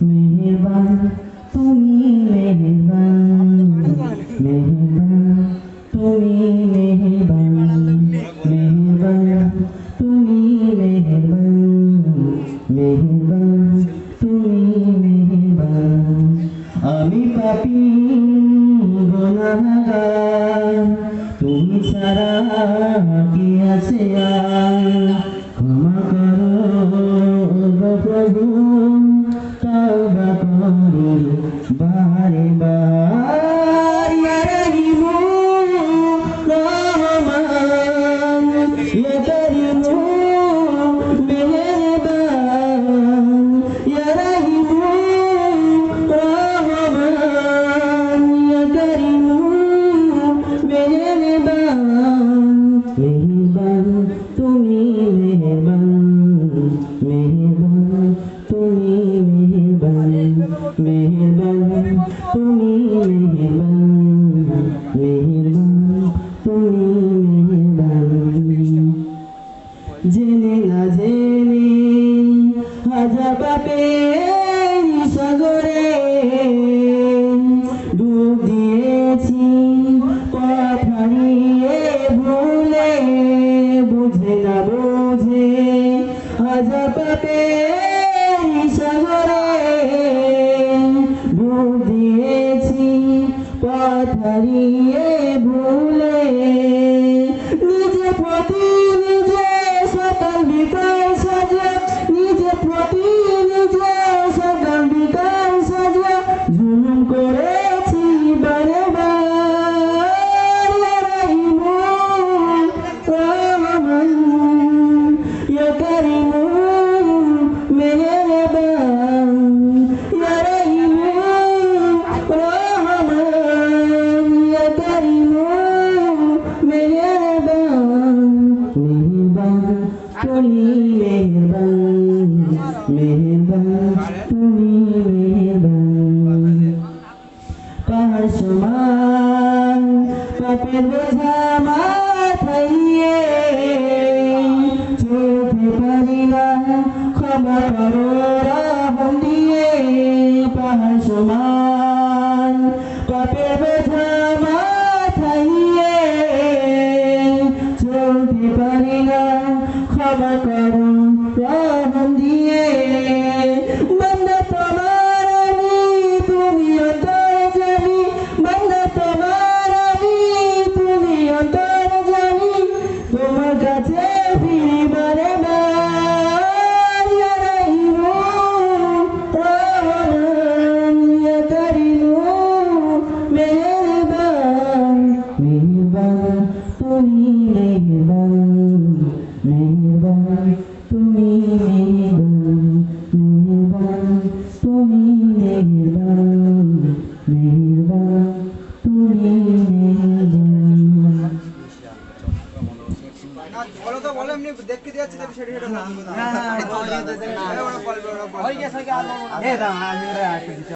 মেহেরবান তুমি মেহেরবান, মেহেরবান তুমি মেহেরবান, মেহেরবান তুমি মেহেরবান, মেহেরবান তুমি মেহেরবান। আমি পাপী গুনাহগার, তুমি ছাড়া কি আছে আর? ক্ষমা করো গো প্রভু, তওবা করি বারে বার। ইয়া রহিমু রহমান, ইয়া করিমু মেহেরবান, ইয়া রহিমু রহমান, ইয়া করিমু মেহেরবান। মেহেরবান তুমি মেহেরবান, মেহেরবান তুমি মেহেরবান, মেহেরবান তুমি মেহেরবান, মেহেরবান তুমি মেহেরবান। জেনে না জেনে হাজার পাপের সাগরে ডুব দিয়েছি, পথ হারিয়ে ভুলে, বুঝে না বুঝে হাজার পাপের সাগরে ডুব দিয়েছি, পথ হারিয়ে ভুলে। নিজে প্রতি নিজে সকাল বিকাল সাজা, নিজে প্রতি নিজে সকাল বিকাল সাজা, জুলুম করেছি বারে বার। ইয়া রহিমু রহমান, ইয়া করিমু মেহেরবান, ইয়া রহিমু রহমান, ইয়া করিমু মেহেরবান। মেহেরবান তুমি মেহেরবান, মেহেরবান তুমি মেহেরবান। পাহাড় সমান পাপের বোঝা মাথায় নিয়ে চলতে পারি না, ক্ষমা করো রহম দিয়ে। পাহাড় সমান পাপের বোঝা মাথায় নিয়ে চলতে পারি না, ক্ষমা করো রহম দিয়ে। বান্দা তোমার আমি, তুমি অন্তর্যামী, বান্দা তোমার আমি, তুমি অন্তর্যামী, তোমার কাছে ফিরি বারে বার। ইয়া রহিমু রহমান, ইয়া করিমু মেহেরবান, মেহেরবান তুমি মেহেরবান, মেহেরবান তুমি মেহেরবান, মেহেরবান তুমি মেহেরবান, মেহেরবান তুমি মেহেরবান। বলো তো, বলো এমনি দেখতে দিচ্ছি তো সেটা সেটা